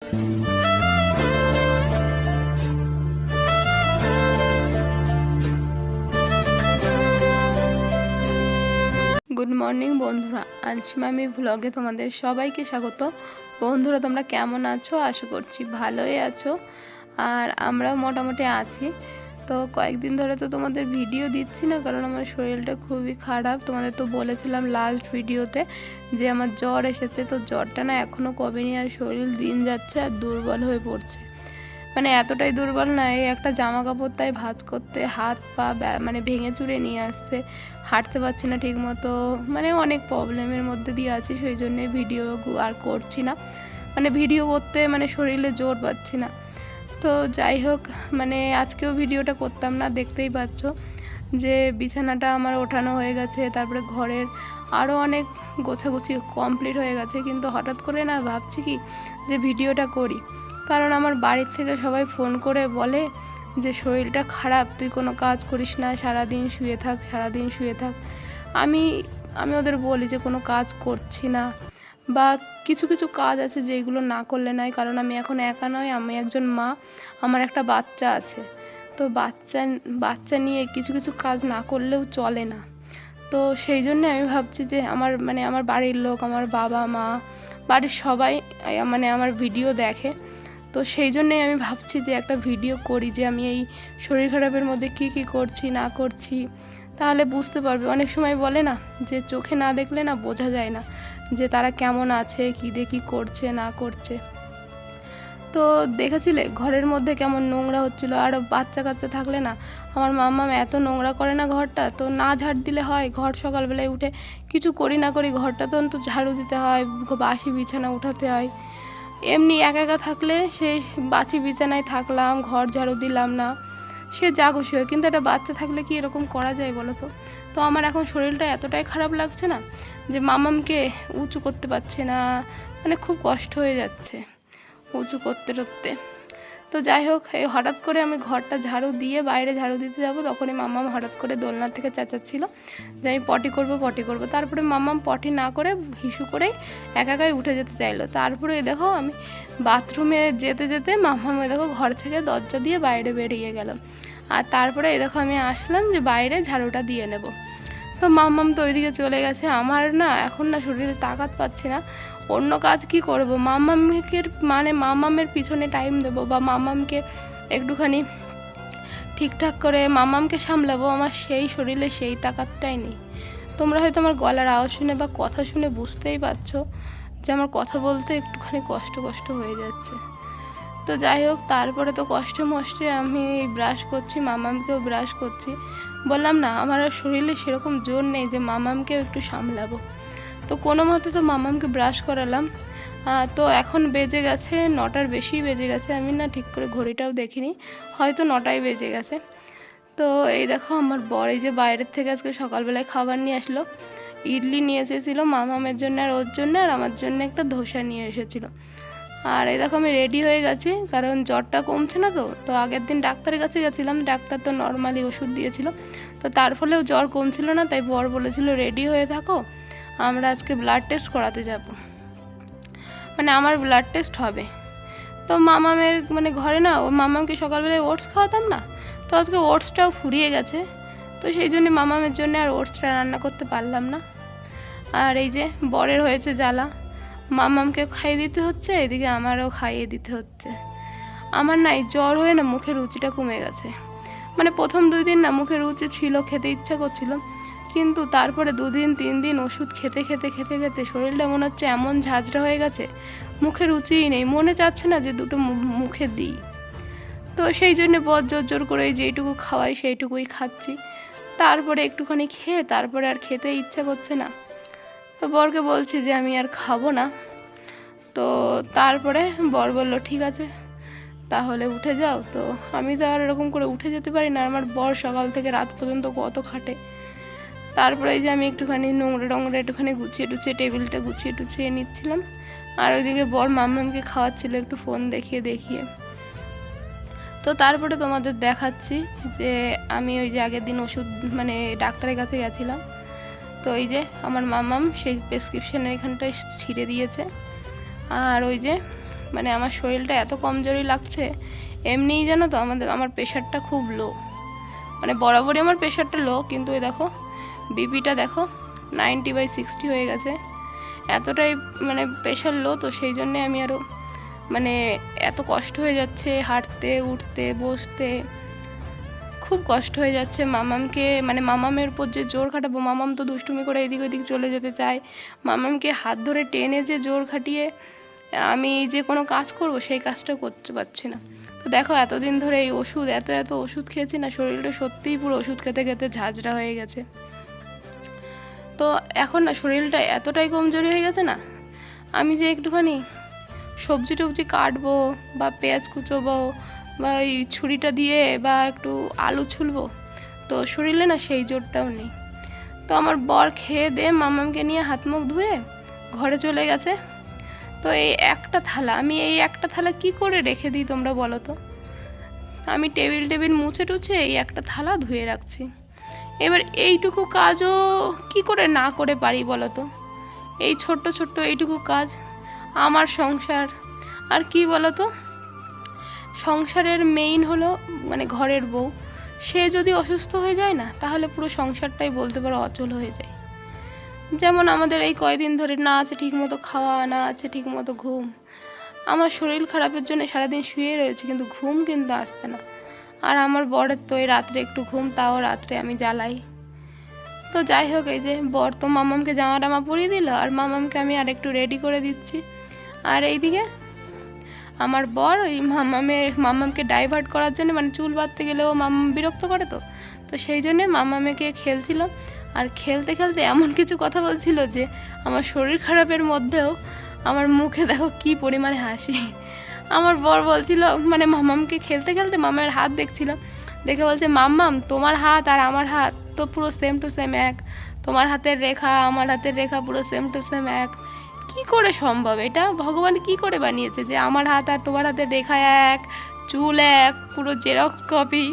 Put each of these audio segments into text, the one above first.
Good morning বন্ধুরা, আনসিমামি ভ্লগে তোমাদের সবাইকে স্বাগত। বন্ধুরা, তোমরা কেমন আছো? আশা করছি ভালোই আছো, আর আমরাও মোটামুটি আছি। তো কয়েকদিন ধরে তো তোমাদের ভিডিও দিচ্ছি না, কারণ আমার শরীরটা খুবই খারাপ। তোমাদের তো বলেছিলাম লাস্ট ভিডিওতে যে আমার জ্বর এসেছে। তো জ্বরটা না এখনও কমেনি, আর শরীর দিন যাচ্ছে আর দুর্বল হয়ে পড়ছে। মানে এতটাই দুর্বল না, এই একটা জামা কাপড় তাই ভাঁজ করতে হাত পা মানে ভেঙে চুরে নিয়ে আসছে, হাঁটতে পারছি না ঠিক মতো। মানে অনেক প্রবলেমের মধ্যে দিয়ে আছি, সেই জন্যে ভিডিও আর করছি না। মানে ভিডিও করতে মানে শরীরে জোর পাচ্ছি না। তো যাই হোক, মানে আজকেও ভিডিওটা করতাম না, দেখতেই পাচ্ছ যে বিছানাটা আমার ওঠানো হয়ে গেছে, তারপরে ঘরের আরও অনেক গোছাগুছি কমপ্লিট হয়ে গেছে। কিন্তু হঠাৎ করে না ভাবছি কি যে ভিডিওটা করি, কারণ আমার বাড়ির থেকে সবাই ফোন করে বলে যে শরীরটা খারাপ, তুই কোনো কাজ করিস না, সারাদিন শুয়ে থাক সারাদিন শুয়ে থাক। আমি ওদের বলি যে কোনো কাজ করছি না, বা কিছু কিছু কাজ আছে যেগুলো না করলে নয়, কারণ আমি এখন একা নয়, আমি একজন মা, আমার একটা বাচ্চা আছে। তো বাচ্চা নিয়ে কিছু কিছু কাজ না করলেও চলে না। তো সেই জন্য আমি ভাবছি যে আমার বাড়ির লোক, আমার বাবা মা, বাড়ির সবাই মানে আমার ভিডিও দেখে। তো সেই জন্যই আমি ভাবছি যে একটা ভিডিও করি, যে আমি এই শরীর খারাপের মধ্যে কি কি করছি না করছি, তাহলে বুঝতে পারবে। অনেক সময় বলে না যে চোখে না দেখলে না বোঝা যায় না যে তারা কেমন আছে, কী দিয়ে কী করছে না করছে। তো দেখেছিলে ঘরের মধ্যে কেমন নোংরা হচ্ছিলো, আর বাচ্চা কাচ্চা থাকলে না আমার মাম্মা এত নোংরা করে না ঘরটা, তো না ঝাড় দিলে হয়? ঘর সকালবেলায় উঠে কিছু করি না করি ঘরটা তো অন্তত ঝাড়ু দিতে হয়, বাসি বিছানা উঠাতে হয়। এমনি একা একা থাকলে সেই বাসি বিছানায় থাকলাম, ঘর ঝাড়ু দিলাম না, সে যা খুশি হয়। কিন্তু একটা বাচ্চা থাকলে কি এরকম করা যায় বলো তো? তো আমার এখন শরীরটা এতটাই খারাপ লাগছে না যে মামামকে উঁচু করতে পারছে না, মানে খুব কষ্ট হয়ে যাচ্ছে উঁচু করতে করতে। তো যাই হোক, এই হঠাৎ করে আমি ঘরটা ঝাড়ু দিয়ে বাইরে ঝাড়ু দিতে যাব, তখনই মাম্মাম হঠাৎ করে দোলনা থেকে চেঁচাচ্ছিল যে আমি পটি করব। তারপরে মাম্মাম পটি না করে হিসু করেই একাই উঠে যেতে চাইলো। তারপরে দেখো আমি বাথরুমে যেতে যেতে মাম্মাম দেখো ঘর থেকে দরজা দিয়ে বাইরে বেরিয়ে গেল। আর তারপরে দেখো আমি আসলাম যে বাইরে ঝাড়ুটা দিয়ে নেব। তো মাম্মাম তো ওইদিকে চলে গেছে। আমার না এখন না শরীরে তাকাত পাচ্ছি না, অন্য কাজ কি করব? মাম্মামের পিছনে টাইম দেবো, বা মাম্মামকে একটুখানি ঠিকঠাক করে মাম্মামকে সামলাবো, আমার সেই শরীরে সেই তাকাতটাই নেই। তোমরা হয়তো আমার গলার আওয়াজ শুনে বা কথা শুনে বুঝতেই পারছো যে আমার কথা বলতে একটুখানি কষ্ট হয়ে যাচ্ছে। তো যাই হোক, তারপরে তো কষ্টে মষ্টে আমি ব্রাশ করছি, মামামকেও ব্রাশ করছি। বললাম না আমার আর শরীরে সেরকম জোর নেই যে মামামকেও একটু সামলাবো। তো কোনো মতে তো মামামকে ব্রাশ করালাম। তো এখন বেজে গেছে 9টার বেশি বেজে গেছে, আমি না ঠিক করে ঘড়িটাও দেখিনি, হয়তো 9টাই বেজে গেছে। তো এই দেখো আমার বর এই যে বাইরের থেকে আজকে সকালবেলায় খাবার নিয়ে আসলো, ইডলি নিয়ে এসেছিলো মামামের জন্য আর ওর জন্য, আর আমার জন্য একটা ধোসা নিয়ে এসেছিলো। আর এই দেখো আমি রেডি হয়ে গেছি, কারণ জ্বরটা কমছে না। তো আগের দিন ডাক্তারের কাছে গেছিলাম, ডাক্তার তো নর্মালি ওষুধ দিয়েছিল, তো তার ফলেও জ্বর কমছিল না। তাই বর বলেছিল রেডি হয়ে থাকো, আমরা আজকে ব্লাড টেস্ট করাতে যাব, মানে আমার ব্লাড টেস্ট হবে। তো মামামের মানে ঘরে না, ও মামামকে সকালবেলায় ওটস খাওয়াতাম না, তো আজকে ওটসটাও ফুরিয়ে গেছে। তো সেই জন্য মামামের জন্য আর ওটসটা রান্না করতে পারলাম না। আর এই যে বরের হয়েছে জ্বালা, মামামকে খাইয়ে দিতে হচ্ছে, এদিকে আমারও খাইয়ে দিতে হচ্ছে। আমার না এই জ্বর হয়ে না মুখের রুচিটা কমে গেছে। মানে প্রথম 2 দিন না মুখের রুচি ছিল, খেতে ইচ্ছা করছিল, কিন্তু তারপরে 2 দিন 3 দিন ওষুধ খেতে শরীরটা মনে হচ্ছে এমন ঝাঁঝরা হয়ে গেছে, মুখে রুচিই নেই, মনে চাচ্ছে না যে দুটো মুখে দিই। তো সেই জন্যে বর জোর করে যেইটুকু খাওয়াই সেইটুকুই খাচ্ছি। তারপরে একটুখানি খেয়ে তারপরে আর খেতে ইচ্ছা করছে না। তো বরকে বলছি যে আমি আর খাবো না। তো তারপরে বর বলল ঠিক আছে তাহলে উঠে যাও। তো আমি তো আর এরকম করে উঠে যেতে পারি না, আমার বর সকাল থেকে রাত পর্যন্ত কত খাটে। তারপরে এই যে আমি একটুখানি নোংরা একটুখানি গুছিয়ে টেবিলটা গুছিয়ে নিচ্ছিলাম, আর ওইদিকে বর মাম্মামকে খাওয়াচ্ছিল একটু ফোন দেখিয়ে। তো তারপরে তোমাদের দেখাচ্ছি যে আমি ওই যে আগের দিন ওষুধ মানে ডাক্তারের কাছে গেছিলাম। তো এই যে আমার মাম্মাম সেই প্রেসক্রিপশনের এখানটায় ছিঁড়ে দিয়েছে, আর ওই যে মানে আমার শরীরটা এত কমজোরি লাগছে। এমনিই জানো তো আমার প্রেশারটা খুব লো, মানে বরাবরই আমার প্রেশারটা লো, কিন্তু এই দেখো বিপিটা দেখো 90/60 হয়ে গেছে। এতটাই মানে প্রেশার লো, তো সেই জন্যে আমি আরও মানে এত কষ্ট হয়ে যাচ্ছে হাঁটতে উঠতে বসতে, খুব কষ্ট হয়ে যাচ্ছে। মামামকে মানে মামামের উপর যে জোর খাটাবো, মামাম তো দুষ্টুমি করে এদিক ওদিক চলে যেতে চায়। মামামকে হাত ধরে টেনে যে জোর খাটিয়ে আমি যে কোনো কাজ করব, সেই কাজটা করতে পারছি না। তো দেখো এতদিন ধরে এই ওষুধ এত ওষুধ খেয়েছি না, শরীরটা সত্যিই পুরো ওষুধ খেতে খেতে ঝাঁঝরা হয়ে গেছে। তো এখন না শরীরটা এতটাই কমজোরি হয়ে গেছে না, আমি যে একটুখানি সবজি টবজি কাটবো বা পেঁয়াজ কুচোবো বা এই ছুরিটা দিয়ে বা একটু আলু ছুলবো, তো শরীরে না সেই জোরটাও নেই। তো আমার বর খেয়ে দিয়ে মামামকে নিয়ে হাত মুখ ধুয়ে ঘরে চলে গেছে। তো এই একটা থালা, আমি এই একটা থালা কি করে রেখে দিই তোমরা বলো তো? আমি টেবিল মুছে টুছে এই একটা থালা ধুয়ে রাখছি। এবার এইটুকু কাজও কি করে না করে পারি বলো তো? এই ছোট্ট এইটুকু কাজ আমার সংসার। আর কি বলো তো, সংসারের মেইন হলো মানে ঘরের বউ, সে যদি অসুস্থ হয়ে যায় না, তাহলে পুরো সংসারটাই বলতে পারো অচল হয়ে যায়। যেমন আমাদের এই কয়দিন ধরে না আছে ঠিকমতো খাওয়া, না আছে ঠিকমতো ঘুম। আমার শরীর খারাপের জন্য সারাদিন শুয়ে রয়েছে, কিন্তু ঘুম কিন্তু আসছে না। আর আমার বরের তো এই রাত্রে একটু ঘুম, তাও রাত্রে আমি জ্বালাই। তো যাই হোক, এই যে বর তো মামামকে জামা টামা পরিয়ে দিল, আর মামামকে আমি আর একটু রেডি করে দিচ্ছি। আর এইদিকে আমার বর ওই মামামকে ডাইভার্ট করার জন্য, মানে চুল বাঁধতে গেলেও মামাম বিরক্ত করে, তো সেই জন্যে মামামেকে খেলছিল। আর খেলতে খেলতে এমন কিছু কথা বলছিল যে আমার শরীর খারাপের মধ্যেও আমার মুখে দেখো কি পরিমাণে হাসি। আমার বর বলছিল, মানে মামামকে খেলতে খেলতে মামার হাত দেখছিল, দেখে বলছে, মাম্মাম তোমার হাত আর আমার হাত তো পুরো সেম টু সেম এক, তোমার হাতের রেখা আমার হাতের রেখা পুরো সেম টু সেম এক। কি করে সম্ভব? এটা ভগবান কি করে বানিয়েছে যে আমার হাত আর তোমার হাতের রেখা এক, চুল এক, পুরো জেরক্স কপি।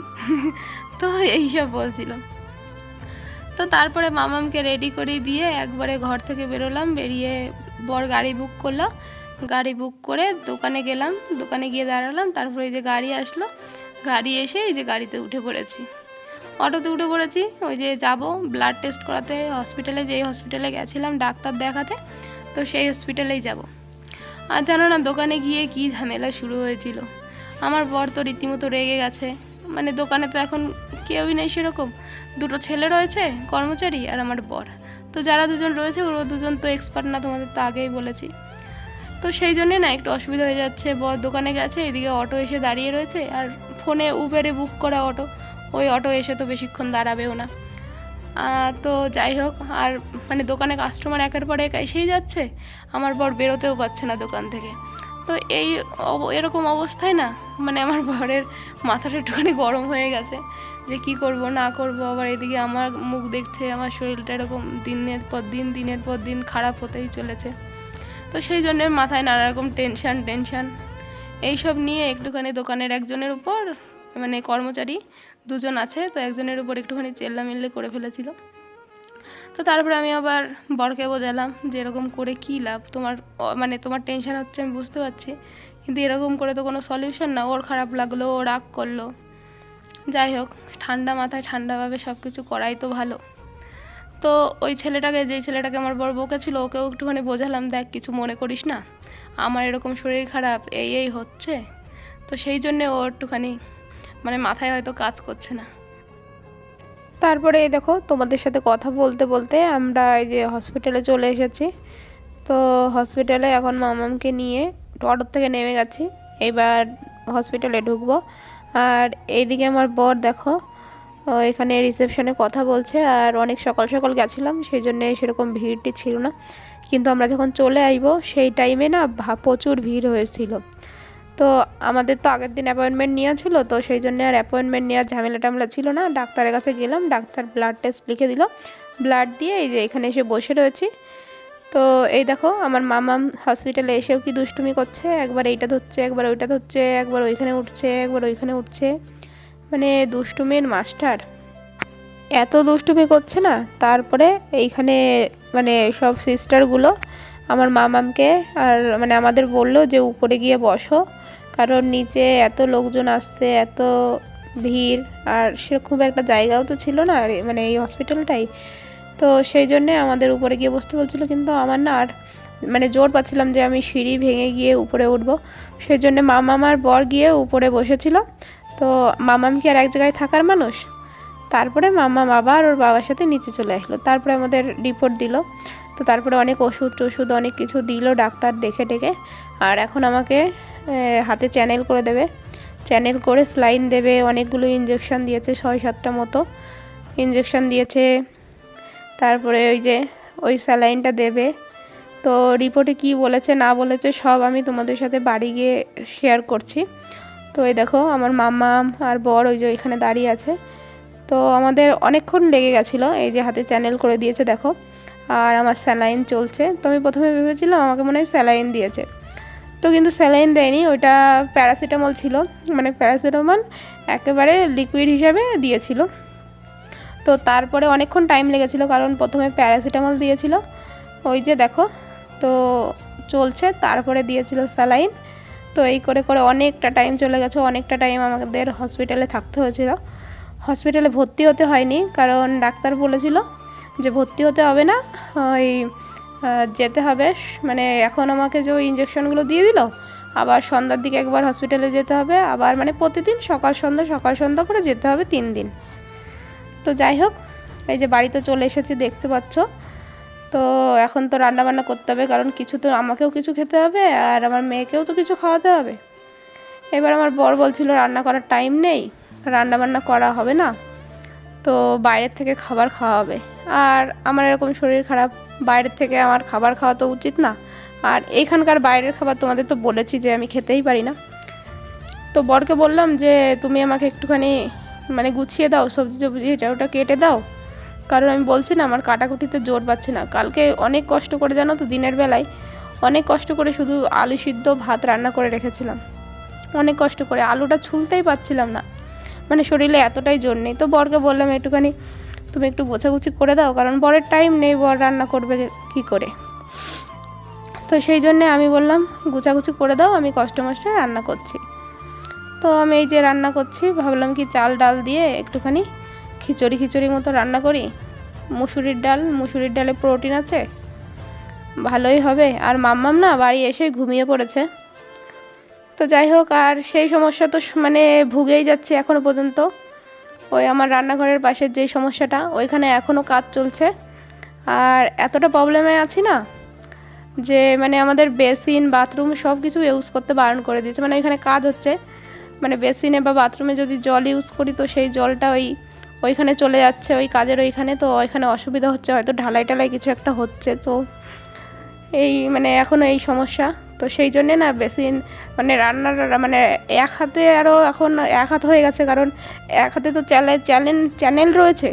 তো এইসব বলছিল। তো তারপরে মামামকে রেডি করে দিয়ে একবারে ঘর থেকে বেরোলাম, বেরিয়ে বর গাড়ি বুক করলো, গাড়ি বুক করে দোকানে গেলাম, দোকানে গিয়ে দাঁড়ালাম। তারপরে এই যে গাড়ি আসলো, গাড়ি এসে এই যে গাড়িতে উঠে পড়েছি, অটোতে উঠে পড়েছি। ওই যে যাব ব্লাড টেস্ট করাতে হসপিটালে, যেই হসপিটালে গেছিলাম ডাক্তার দেখাতে, তো সেই হসপিটালেই যাব। আর জানো না দোকানে গিয়ে কি ঝামেলা শুরু হয়েছিল। আমার বর তো রীতিমতো রেগে গেছে, মানে দোকানে তো এখন কেউই নেই সেরকম, দুটো ছেলে রয়েছে কর্মচারী আর আমার বর। তো যারা দুজন রয়েছে ওরা দুজন তো এক্সপার্ট না, তোমাদের তো আগেই বলেছি। তো সেই জন্যে না একটু অসুবিধা হয়ে যাচ্ছে। বর দোকানে গেছে, এদিকে অটো এসে দাঁড়িয়ে রয়েছে, আর ফোনে উবেরে বুক করা অটো, ওই অটো এসে তো বেশিক্ষণ দাঁড়াবেও না। তো যাই হোক, আর মানে দোকানে কাস্টমার একের পর এক এসেই যাচ্ছে, আমার বর বেরোতেও পারছে না দোকান থেকে। তো এরকম অবস্থায় না মানে আমার বরের মাথাটা একটুখানি গরম হয়ে গেছে যে কি করব না করব। আবার এদিকে আমার মুখ দেখছে, আমার শরীরটা এরকম দিনের পর দিন খারাপ হতেই চলেছে। তো সেই জন্য মাথায় নানা রকম টেনশান এইসব নিয়ে একটুখানি দোকানের একজনের উপর, মানে কর্মচারী দুজন আছে, তো একজনের উপর একটুখানি চেল্লামিল্লি করে ফেলেছিল। তো তারপরে আমি আবার বরকে বোঝালাম যে এরকম করে কী লাভ, মানে তোমার টেনশান হচ্ছে আমি বুঝতে পারছি, কিন্তু এরকম করে তো কোনো সলিউশন না। ওর খারাপ লাগলো, ও রাগ করলো। যাই হোক, ঠান্ডা মাথায় ঠান্ডাভাবে সব কিছু করাই তো ভালো। তো ওই যেই ছেলেটাকে আমার বর বকেছিল, ওকেও একটুখানি বোঝালাম, দেখ কিছু মনে করিস না, আমার এরকম শরীর খারাপ এই হচ্ছে, তো সেই জন্যে ও একটুখানি মানে মাথায় হয়তো কাজ করছে না। তারপরে এই দেখো তোমাদের সাথে কথা বলতে বলতে আমরা এই যে হসপিটালে চলে এসেছি। তো হসপিটালে এখন মামামকে নিয়ে অটো থেকে নেমে গেছি, এবার হসপিটালে ঢুকবো। আর এইদিকে আমার বর দেখো এখানে রিসেপশনে কথা বলছে। আর অনেক সকাল সকাল গেছিলাম, সেই জন্যে সেরকম ভিড়টি ছিল না, কিন্তু আমরা যখন চলে আসবো সেই টাইমে না প্রচুর ভিড় হয়েছিল। তো আমাদের তো আগের দিন অ্যাপয়েন্টমেন্ট নেওয়া ছিল, তো সেই জন্য আর অ্যাপয়েন্টমেন্ট নেওয়ার ঝামেলা টামেলা ছিল না। ডাক্তারের কাছে গেলাম, ডাক্তার ব্লাড টেস্ট লিখে দিল, ব্লাড দিয়ে এই যে এখানে এসে বসে রয়েছি। তো এই দেখো আমার মামাম হসপিটালে এসেও কি দুষ্টুমি করছে, একবার এইটা ধরছে, একবার ওইটা ধরছে, একবার ওইখানে উঠছে, একবার ওইখানে উঠছে, মানে দুষ্টুমির মাস্টার। এত দুষ্টুমি করছে না, তারপরে এইখানে মানে সব সিস্টারগুলো আমার মামামকে, আর মানে আমাদের বললো যে উপরে গিয়ে বসো, কারণ নিচে এত লোকজন আসছে, এত ভিড়, আর সেরকম একটা জায়গাও তো ছিল না মানে এই হসপিটালটাই। তো সেই জন্যে আমাদের উপরে গিয়ে বসতে বলছিল, কিন্তু আমার না আর মানে জোর পাচ্ছিলাম যে আমি সিঁড়ি ভেঙে গিয়ে উপরে উঠবো। সেই জন্যে মামাম আর বর গিয়ে উপরে বসেছিল। তো মামাম কি আর এক জায়গায় থাকার মানুষ? তারপরে মামাম আবার ওর বাবার সাথে নিচে চলে আসলো। তারপরে আমাদের রিপোর্ট দিল। তো তারপরে অনেক ওষুধ টষুধ অনেক কিছু দিল ডাক্তার দেখে টেকে। আর এখন আমাকে হাতে চ্যানেল করে দেবে, চ্যানেল করে স্লাইন দেবে, অনেকগুলো ইঞ্জেকশন দিয়েছে, 6-7টা মতো ইঞ্জেকশন দিয়েছে। তারপরে ওই স্যালাইনটা দেবে। তো রিপোর্টে কি বলেছে না বলেছে সব আমি তোমাদের সাথে বাড়ি গিয়ে শেয়ার করছি। তো এই দেখো আমার মামা আর বর এখানে দাঁড়িয়ে আছে। তো আমাদের অনেকক্ষণ লেগে গেছিলো, এই যে হাতে চ্যানেল করে দিয়েছে দেখো, আর আমার স্যালাইন চলছে। তো আমি প্রথমে ভেবেছিলাম আমাকে মনে হয় স্যালাইন দিয়েছে, তো কিন্তু স্যালাইন দেয়নি, ওইটা প্যারাসিটামল ছিল, মানে প্যারাসিটামল একেবারে লিকুইড হিসাবে দিয়েছিল। তো তারপরে অনেকক্ষণ টাইম লেগেছিলো, কারণ প্রথমে প্যারাসিটামল দিয়েছিল, ওই যে দেখো, তো চলছে, তারপরে দিয়েছিল স্যালাইন। তো এই করে করে অনেকটা টাইম চলে গেছে, অনেকটা টাইম আমাদের হসপিটালে থাকতে হয়েছিল। হসপিটালে ভর্তি হতে হয়নি, কারণ ডাক্তার বলেছিল যে ভর্তি হতে হবে না, ওই যেতে হবে, মানে এখন আমাকে যে ওই ইঞ্জেকশনগুলো দিয়ে দিল, আবার সন্ধ্যার দিকে একবার হসপিটালে যেতে হবে, আবার মানে প্রতিদিন সকাল সন্ধ্যা করে যেতে হবে 3 দিন। তো যাই হোক, এই যে বাড়িতে চলে এসেছি দেখতে পাচ্ছ। তো এখন তো রান্নাবান্না করতে হবে, কারণ কিছু তো আমাকেও কিছু খেতে হবে, আর আমার মেয়েকেও তো কিছু খাওয়াতে হবে। এবার আমার বর বলছিল রান্না করার টাইম নেই, রান্নাবান্না করা হবে না, তো বাইরের থেকে খাবার খাওয়া হবে। আর আমার এরকম শরীর খারাপ, বাইরের থেকে আমার খাবার খাওয়া তো উচিত না। আর এইখানকার বাইরের খাবার তোমাদের তো বলেছি যে আমি খেতেই পারি না। তো বরকে বললাম যে তুমি আমাকে একটুখানি মানে গুছিয়ে দাও, সবজি টবজি এটা ওটা কেটে দাও, কারণ আমি বলছি না আমার কাটাকুটিতে জোর পাচ্ছি না। কালকে অনেক কষ্ট করে, জানো তো, দিনের বেলায় অনেক কষ্ট করে শুধু আলু সিদ্ধ ভাত রান্না করে রেখেছিলাম, অনেক কষ্ট করে, আলুটা ছুলতেই পারছিলাম না, মানে শরীরে এতটাই জোর নেই। তো বরকে বললাম একটুখানি তুমি একটু গোছাগুছি করে দাও, কারণ বরের টাইম নেই, বর রান্না করবে কি করে। তো সেই জন্যে আমি বললাম গোছাগুছি করে দাও, আমি কষ্ট মষ্টে রান্না করছি। তো আমি এই যে রান্না করছি, ভাবলাম কি চাল ডাল দিয়ে একটুখানি খিচুড়ি মতো রান্না করি। মুসুরির ডালে প্রোটিন আছে, ভালোই হবে। আর মাম্মাম না বাড়ি এসে ঘুমিয়ে পড়েছে। তো যাই হোক, আর সেই সমস্যা তো মানে ভুগেই যাচ্ছে এখনও পর্যন্ত। ওই আমার রান্নাঘরের পাশের যে সমস্যাটা, ওইখানে এখনও কাজ চলছে। আর এতটা প্রবলেমে আছি না যে মানে আমাদের বেসিন বাথরুম সব কিছু ইউজ করতে বারণ করে দিয়েছে, মানে ওইখানে কাজ হচ্ছে, মানে বেসিনে বা বাথরুমে যদি জল ইউজ করি তো সেই জলটা ওইখানে চলে যাচ্ছে, ওই কাজের ওইখানে। তো ওইখানে অসুবিধা হচ্ছে, হয়তো ঢালাই কিছু একটা হচ্ছে। তো এই মানে এখনও এই সমস্যা। তো সেই জন্যে না বেসিন মানে রান্নার মানে এক হাতে, আরও এখন এক হাত হয়ে গেছে, কারণ এক হাতে তো চ্যানেল রয়েছে।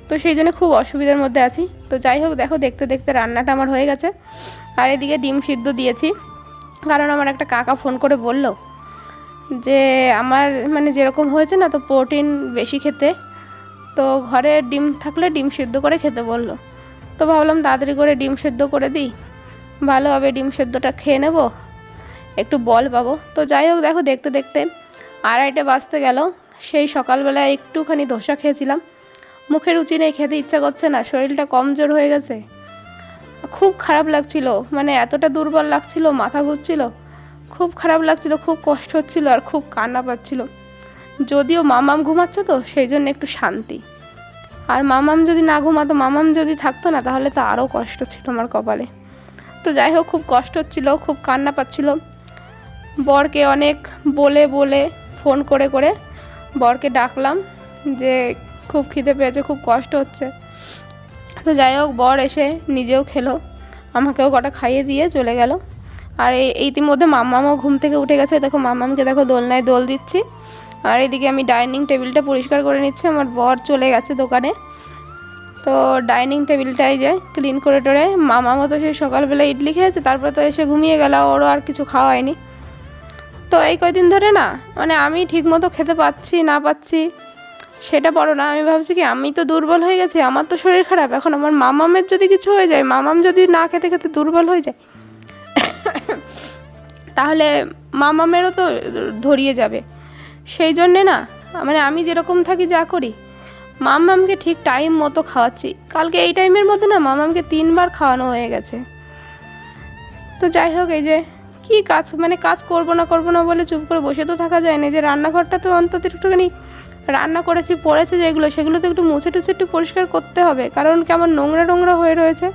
তো সেই জন্য খুব অসুবিধার মধ্যে আছি। তো যাই হোক, দেখো দেখতে দেখতে রান্নাটা আমার হয়ে গেছে। আর এদিকে ডিম সিদ্ধ দিয়েছি, কারণ আমার একটা কাকা ফোন করে বলল যে আমার মানে যেরকম হয়েছে না, তো প্রোটিন বেশি খেতে, তো ঘরে ডিম থাকলে ডিম সিদ্ধ করে খেতে বলল। তো ভাবলাম তাড়াতাড়ি করে ডিম সিদ্ধ করে দিই, ভালো হবে, ডিম সিদ্ধটা খেয়ে নেব, একটু বল পাবো। তো যাই হোক, দেখো দেখতে দেখতে 2:30 বাজতে গেল। সেই সকালবেলায় একটুখানি ধোসা খেয়েছিলাম, মুখে রুচি নেই, খেতে ইচ্ছা করছে না, শরীরটা কমজোর হয়ে গেছে, খুব খারাপ লাগছিল, মানে এতটা দুর্বল লাগছিল, মাথা ঘুরছিল, খুব খারাপ লাগছিল, খুব কষ্ট হচ্ছিল, আর খুব কান্না পাচ্ছিল। যদিও মামাম ঘুমাচ্ছে তো সেই জন্য একটু শান্তি, আর মামাম যদি না ঘুমাতো, মামাম যদি থাকতো না, তাহলে তো আরও কষ্ট ছিল আমার কপালে। তো যাই হোক, খুব কষ্ট হচ্ছিল, খুব কান্না পাচ্ছিল। বরকে অনেক বলে ফোন করে বরকে ডাকলাম যে খুব খিদে পেয়েছে, খুব কষ্ট হচ্ছে। তো যাই হোক, বর এসে নিজেও খেলো, আমাকেও কটা খাইয়ে দিয়ে চলে গেল। আর ইতিমধ্যে মাম্মামও ঘুম থেকে উঠে গেছে, দেখো মাম্মামকে দেখো দোলনায় দোল দিচ্ছি। আর এদিকে আমি ডাইনিং টেবিলটা পরিষ্কার করে নিচ্ছি, আমার বর চলে গেছে দোকানে। তো ডাইনিং টেবিলটাই যায় ক্লিন করে টোরে। মামামও তো সেই সকালবেলা ইডলি খেয়েছে, তারপরে তো এসে ঘুমিয়ে গেল, ওরও আর কিছু খাওয়া হয়নি। তো এই কয়দিন ধরে না মানে আমি ঠিকমতো খেতে পাচ্ছি না পাচ্ছি সেটা বড় না, আমি ভাবছি কি আমি তো দুর্বল হয়ে গেছি, আমার তো শরীর খারাপ, এখন আমার মামামের যদি কিছু হয়ে যায়, মামাম যদি না খেতে খেতে দুর্বল হয়ে যায় তাহলে মামামেরও তো ধরিয়ে যাবে। সেই জন্যে না, মানে আমি যেরকম থাকি যা করি, মামামকে ঠিক টাইম মতো খাওয়াচ্ছি। কালকে এই টাইমের মধ্যে না মামামকে 3বার খাওয়ানো হয়ে গেছে। তো যাই হোক, এই যে কি কাজ, মানে কাজ করবো না বলে চুপ করে বসে তো থাকা যায় না। যে রান্নাঘরটা তো অন্তত একটুখানি রান্না করেছি পড়েছে যেগুলো, সেগুলো তো একটু মুছে টুছে একটু পরিষ্কার করতে হবে, কারণ কেমন নোংরা নোংরা হয়ে রয়েছে।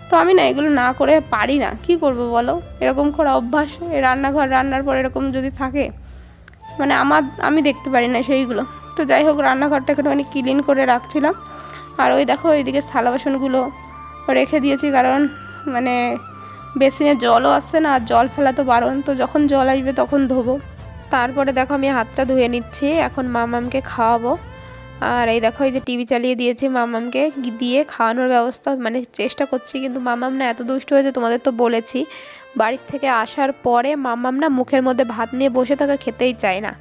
তো আমি না এগুলো না করে পারি না, কি করব বলো, এরকম করা অভ্যাস। এই রান্নাঘর রান্নার পর এরকম যদি থাকে, মানে আমি দেখতে পারি না সেইগুলো। তো যাই হোক, রান্নাঘরটা একটুখানি ক্লিন করে রাখছিলাম। আর ওই দেখো এইদিকে থালা বাসনগুলো রেখে দিয়েছি, কারণ মানে বেসিনে জলও আসছে না, আর জল ফেলা তো বারণ, তো যখন জল আসবে তখন ধোবো। তারপরে দেখো আমি হাতটা ধুয়ে নিচ্ছি, এখন মামামকে খাওয়াবো। আর এই দেখো, এই যে টিভি চালিয়ে দিয়েছি, মামামকে দিয়ে খাওয়ানোর ব্যবস্থা মানে চেষ্টা করছি। কিন্তু মামাম না এত দুষ্ট হয়েছে, তোমাদের তো বলেছি, বাড়ির থেকে আসার পরে মামাম না মুখের মধ্যে ভাত নিয়ে বসে থাকা, খেতেই চায় না।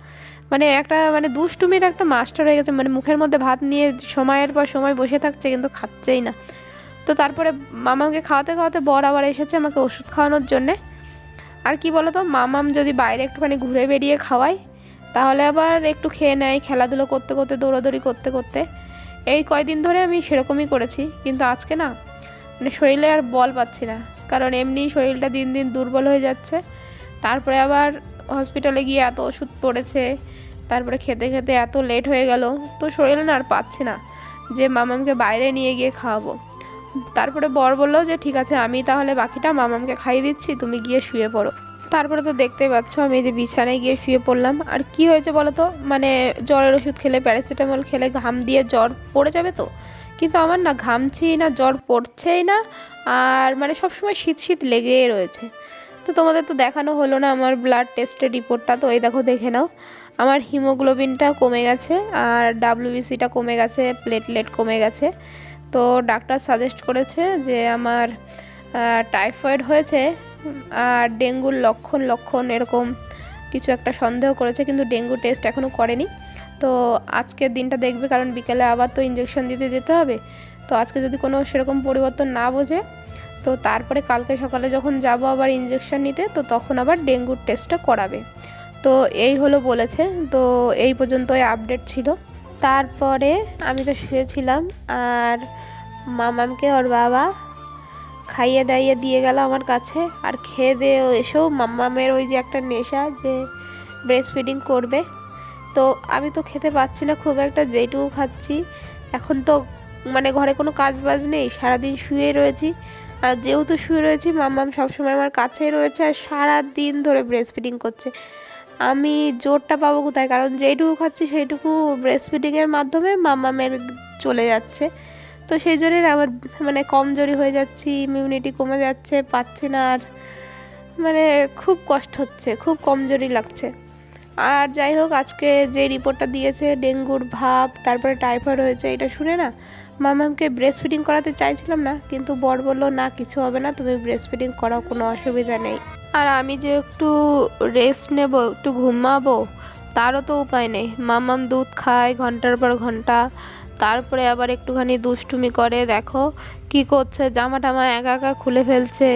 মানে একটা মানে দুষ্টুমির একটা মাস্টার হয়ে গেছে, মানে মুখের মধ্যে ভাত নিয়ে সময়ের পর সময় বসে থাকছে, কিন্তু খাচ্ছেই না। তো তারপরে মামামকে খাওয়াতে খাওয়াতে বর আবার এসেছে আমাকে ওষুধ খাওয়ানোর জন্যে। আর কি বলো তো, মামাম যদি বাইরে একটুখানি ঘুরে বেরিয়ে খাওয়াই, তাহলে আবার একটু খেয়ে নেয়, খেলাধুলো করতে করতে, দৌড়াদৌড়ি করতে করতে। এই কয়দিন ধরে আমি সেরকমই করেছি, কিন্তু আজকে না মানে শরীরে আর বল পাচ্ছি না, কারণ এমনি শরীরটা দিন দিন দুর্বল হয়ে যাচ্ছে। তারপরে আবার হসপিটালে গিয়ে এত ওষুধ পড়েছে, তারপরে খেতে খেতে এত লেট হয়ে গেল, তো শরীরে না আর পাচ্ছি না যে মামামকে বাইরে নিয়ে গিয়ে খাওয়াবো। তারপরে বর বললো যে ঠিক আছে, আমি তাহলে বাকিটা মামামকে খাইয়ে দিচ্ছি, তুমি গিয়ে শুয়ে পড়ো। তারপরে তো দেখতেই পাচ্ছ আমি এই যে বিছানায় গিয়ে শুয়ে পড়লাম। আর কি হয়েছে বলো তো, মানে জ্বরের ওষুধ খেলে, প্যারাসিটামল খেলে ঘাম দিয়ে জ্বর পড়ে যাবে তো, কিন্তু আমার না ঘামছেই না, জ্বর পড়ছেই না, আর মানে সবসময় শীত শীত লেগেই রয়েছে। তো তোমাদের তো দেখানো হলো না আমার ব্লাড টেস্টের রিপোর্টটা, তো এই দেখো দেখে নাও, আমার হিমোগ্লোবিনটা কমে গেছে, আর ডাব্লিউবিসিটা কমে গেছে, প্লেটলেট কমে গেছে। তো ডাক্তার সাজেস্ট করেছে যে আমার টাইফয়েড হয়েছে, আর ডেঙ্গুর লক্ষণ এরকম কিছু একটা সন্দেহ করেছে, কিন্তু ডেঙ্গু টেস্ট এখনও করেনি। তো আজকের দিনটা দেখবে, কারণ বিকেলে আবার তো ইঞ্জেকশন দিতে যেতে হবে। তো আজকে যদি কোনো সেরকম পরিবর্তন না বোঝে, তো তারপরে কালকে সকালে যখন যাব আবার ইঞ্জেকশন নিতে, তো তখন আবার ডেঙ্গুর টেস্টটা করাবে। তো এই হলো বলেছে। তো এই পর্যন্তই আপডেট ছিল। তারপরে আমি তো শুয়েছিলাম, আর মামামকে ওর বাবা খাইয়ে দাইয়ে দিয়ে গেল আমার কাছে। আর খেয়ে দিয়ে এসেও মাম্মামের ওই যে একটা নেশা যে ব্রেস্ট ফিডিং করবে, তো আমি তো খেতে পাচ্ছি না খুব একটা, যেটুকু খাচ্ছি। এখন তো মানে ঘরে কোনো কাজ বাজ নেই, সারাদিন শুয়ে রয়েছি, আর যেহেতু শুয়ে রয়েছি মাম্মাম সবসময় আমার কাছেই রয়েছে, আর সারাদিন ধরে ব্রেস্ট ফিডিং করছে। আমি জোরটা পাবো কোথায়, কারণ যেইটুকু খাচ্ছি সেইটুকু ব্রেস্ট ফিডিংয়ের মাধ্যমে মাম্মামের চলে যাচ্ছে। তো সেই জন্যই আমার মানে কমজোরি হয়ে যাচ্ছি, ইমিউনিটি কমে যাচ্ছে, পাচ্ছি না, আর মানে খুব কষ্ট হচ্ছে, খুব কমজোরি লাগছে। আর যাই হোক, আজকে যে রিপোর্টটা দিয়েছে ডেঙ্গুর ভাব, তারপরে টাইফয়েড হয়েছে, এটা শুনে না মামামকে ব্রেস্ট ফিডিং করাতে চাইছিলাম না, কিন্তু বর বললো না কিছু হবে না, তুমি ব্রেস্ট ফিডিং করাও, কোনো অসুবিধা নেই। আর আমি যে একটু রেস্ট নেব, একটু ঘুমাবো, তারও তো উপায় নেই। মামাম দুধ খায় ঘন্টার পর ঘন্টা, তারপরে আবার একটুখানি দুষ্টুমি করে, দেখো কি করছে, জামা টামা একা একা খুলে ফেলছে।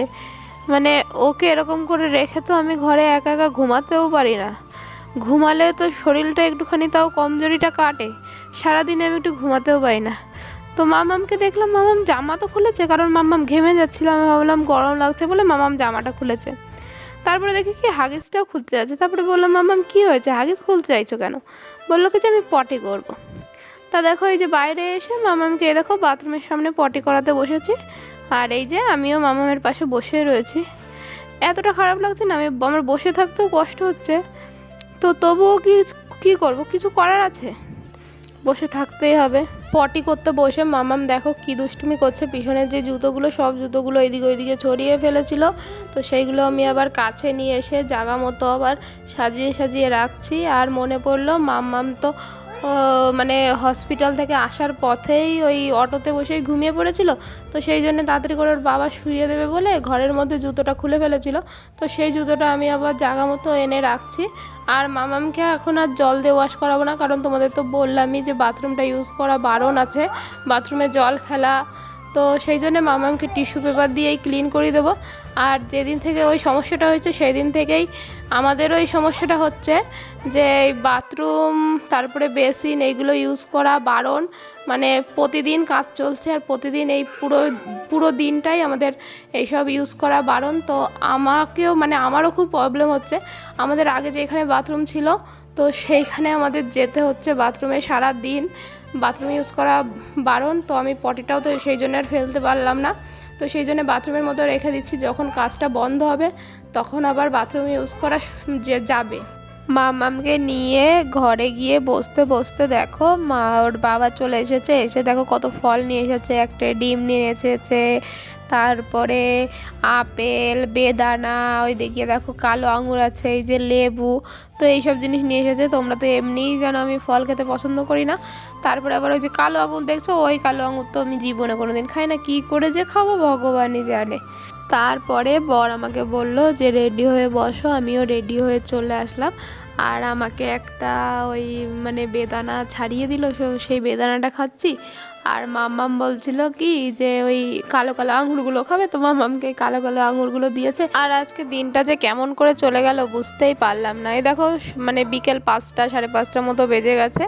মানে ওকে এরকম করে রেখে তো আমি ঘরে একা একা ঘুমাতেও পারি না। ঘুমালে তো শরীরটা একটুখানি তাও কমজোরিটা কাটে, সারাদিনে আমি একটু ঘুমাতেও পারি না। তো মামামকে দেখলাম, মামাম জামা তো খুলেছে, কারণ মামাম ঘেমে যাচ্ছিল, আমি ভাবলাম গরম লাগছে বলে মামাম জামাটা খুলেছে। তারপরে দেখি কি হাগিসটাও খুলতে যাচ্ছে। তারপরে বললাম মামাম কী হয়েছে, হাগিস খুলতে চাইছো কেন? বললো কি যে আমি পটি করবো। তা দেখো এই যে বাইরে এসে মামামকে দেখো বাথরুমের সামনে পটি করাতে বসেছি, আর এই যে আমিও মামামের পাশে বসে রয়েছি। এতটা খারাপ লাগছে না, আমার বসে থাকতেও কষ্ট হচ্ছে, তো তবুও কি করব, কিছু করার আছে, বসে থাকতেই হবে। পটি করতে বসে মামাম দেখো কি দুষ্টুমি করছে, পিছনের যে জুতোগুলো সব জুতোগুলো এদিকে ওইদিকে ছড়িয়ে ফেলেছিল, তো সেইগুলো আমি আবার কাছে নিয়ে এসে জায়গা মতো আবার সাজিয়ে সাজিয়ে রাখছি। আর মনে পড়লো মাম্মাম তো মানে হসপিটাল থেকে আসার পথেই ওই অটোতে বসেই ঘুমিয়ে পড়েছিল। তো সেই জন্য তাড়াতাড়ি করে ওর বাবা শুইয়ে দেবে বলে ঘরের মধ্যে জুতোটা খুলে ফেলেছিল। তো সেই জুতোটা আমি আবার জায়গা মতো এনে রাখছি। আর মামামকে এখন আর জল দিয়ে ওয়াশ করাবো না, কারণ তোমাদের তো বললামই যে বাথরুমটা ইউজ করা বারণ আছে, বাথরুমে জল ফেলা। তো সেই জন্য মামামকে টিস্যু পেপার দিয়েই ক্লিন করে দেবো। আর যেদিন থেকে ওই সমস্যাটা হয়েছে সেই দিন থেকেই আমাদেরও এই সমস্যাটা হচ্ছে যে এই বাথরুম তারপরে বেসিন এইগুলো ইউজ করা বারণ। মানে প্রতিদিন কাজ চলছে আর প্রতিদিন এই পুরো দিনটাই আমাদের এইসব ইউজ করা বারণ। তো আমাকেও মানে আমারও খুব প্রবলেম হচ্ছে। আমাদের আগে যেখানে বাথরুম ছিল তো সেইখানে আমাদের যেতে হচ্ছে বাথরুমে, সারা দিন বাথরুম ইউজ করা বারণ। তো আমি পটিটাও তো সেই জন্য আর ফেলতে পারলাম না, তো সেই জন্য বাথরুমের মতো রেখে দিচ্ছি। যখন কাজটা বন্ধ হবে তখন আবার বাথরুম ইউজ করা যাবে। মামামকে নিয়ে ঘরে গিয়ে বসতে বসতে দেখো ওর বাবা চলে এসেছে। এসে দেখো কত ফল নিয়ে এসেছে, একটা ডিম নিয়ে এসেছে, তারপরে আপেল, বেদানা, ওই দেখিয়ে দেখো কালো আঙুর আছে, এই যে লেবু। তো এইসব জিনিস নিয়ে এসেছে। তোমরা তো এমনিই জানো আমি ফল খেতে পছন্দ করি না। তারপরে আবার ওই যে কালো আঙুর দেখছো, ওই কালো আঙুর তো আমি জীবনে কোনো দিন খাই না, কী করে যে খাবো ভগবানই জানে। তারপরে বর আমাকে বলল যে রেডি হয়ে বসো, আমিও রেডি হয়ে চলে আসলাম। আর আমাকে একটা ওই মানে বেদানা ছাড়িয়ে দিল, সেই বেদানাটা খাচ্ছি। আর মাম্মাম বলছিল কি যে ওই কালো কালো আঙুরগুলো খাবে, তো মাম্মামকে কালো কালো আঙুরগুলো দিয়েছে। আর আজকে দিনটা যে কেমন করে চলে গেল বুঝতেই পারলাম না। এই দেখো মানে বিকেল 5টা 5:30টার মতো বেজে গেছে।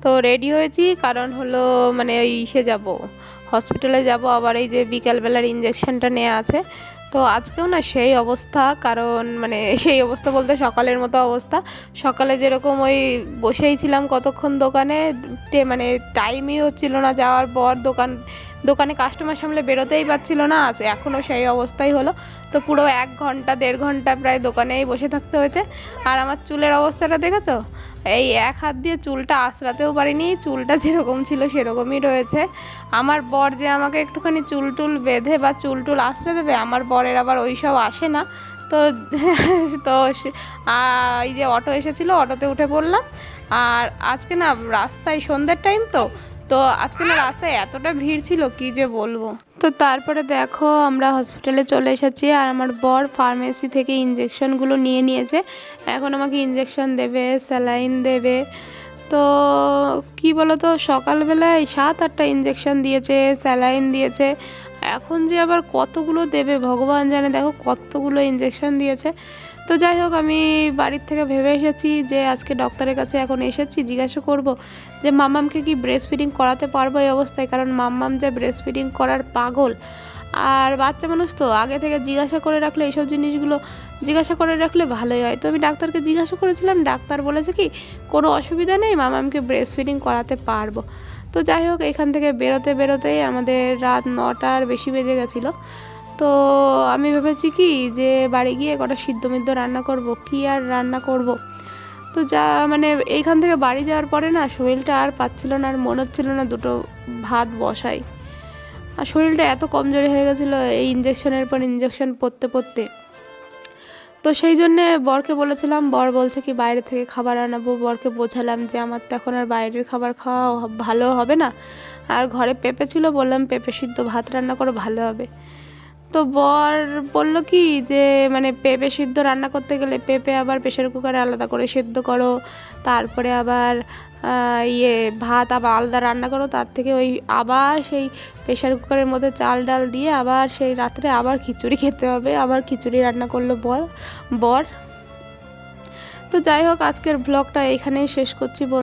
তো রেডি হয়েছি কারণ হলো মানে ওই ইসে যাব, হসপিটালে যাব, আবার এই যে বিকেলবেলার ইঞ্জেকশনটা নেওয়া আছে। তো আজকেও না সেই অবস্থা, কারণ মানে সেই অবস্থা বলতে সকালের মতো অবস্থা। সকালে যেরকম ওই বসেই ছিলাম কতক্ষণ দোকানে, মানে টাইমই হচ্ছিল না যাওয়ার পর দোকানে কাস্টমার সামলে বেরোতেই পারছিল না, এখনও সেই অবস্থাই হলো। তো পুরো 1 ঘন্টা 1.5 ঘন্টা প্রায় দোকানেই বসে থাকতে হয়েছে। আর আমার চুলের অবস্থাটা দেখেছো, এই এক হাত দিয়ে চুলটা আঁচড়াতেও পারিনি, চুলটা যেরকম ছিল সেরকমই রয়েছে। আমার বর যে আমাকে একটুখানি চুল টুল বেঁধে বা চুল টুল আঁচড়ে দেবে, আমার বরের আবার ওই সব আসে না। তো তো এই যে অটো এসেছিলো, অটোতে উঠে পড়লাম। আর আজকে না রাস্তায় সন্ধ্যের টাইম, তো আজকে না রাস্তায় এতটা ভিড় ছিল কি যে বলবো। তো তারপরে দেখো আমরা হসপিটালে চলে এসেছি। আর আমার বর ফার্মেসি থেকে ইঞ্জেকশনগুলো নিয়ে নিয়েছে। এখন আমাকে ইঞ্জেকশন দেবে, স্যালাইন দেবে। তো কি বলো তো, সকালবেলায় 7-8টা ইঞ্জেকশন দিয়েছে, স্যালাইন দিয়েছে। এখন যে আবার কতগুলো দেবে ভগবান জানে। দেখো কতগুলো ইঞ্জেকশন দিয়েছে। তো যাই হোক, আমি বাড়ির থেকে ভেবে এসেছি যে আজকে ডক্টরের কাছে এখন এসেছি জিজ্ঞাসা করব যে মাম্মামকে কি ব্রেস্ট ফিডিং করাতে পারবো এই অবস্থায়, কারণ মাম্মাম যে ব্রেস্ট ফিডিং করার পাগল। আর বাচ্চা মানুষ তো আগে থেকে জিজ্ঞাসা করে রাখলে, এইসব জিনিসগুলো জিজ্ঞাসা করে রাখলে ভালোই হয়। তো আমি ডাক্তারকে জিজ্ঞাসা করেছিলাম, ডাক্তার বলেছে কি কোনো অসুবিধা নেই, মাম্মামকে ব্রেস্ট ফিডিং করাতে পারবো। তো যাই হোক, এখান থেকে বেরোতেই আমাদের রাত 9টার বেশি বেজে গেছিলো। তো আমি ভেবেছি কি যে বাড়ি গিয়ে কটা সিদ্ধ মিদ্ধ রান্না করব, কি আর রান্না করব। তো যা মানে এইখান থেকে বাড়ি যাওয়ার পরে না শরীরটা আর পাচ্ছিল না, আর মনে হচ্ছিল না দুটো ভাত বসাই। আর শরীরটা এত কমজোরি হয়ে গেছিলো এই ইঞ্জেকশনের পর ইঞ্জেকশন পড়তে। তো সেই জন্যে বরকে বলেছিলাম, বর বলছে কি বাইরে থেকে খাবার আনাবো। বরকে বোঝালাম যে আমার তো এখন আর বাইরের খাবার খাওয়া ভালো হবে না। আর ঘরে পেঁপে ছিল, বললাম পেঁপে সিদ্ধ ভাত রান্না করো, ভালো হবে। তো বর বলল কি যে মানে পেঁপে সিদ্ধ রান্না করতে গেলে পেঁপে আবার প্রেশার কুকারে আলাদা করে সিদ্ধ করো, তারপরে আবার ভাত আবার আলাদা রান্না করো, তার থেকে ওই আবার সেই প্রেশার কুকারের মধ্যে চাল ডাল দিয়ে আবার সেই রাত্রে আবার খিচুড়ি খেতে হবে, আবার খিচুড়ি রান্না করলো বর। তো যাই হোক, আজকের ব্লগটা এখানেই শেষ করছি।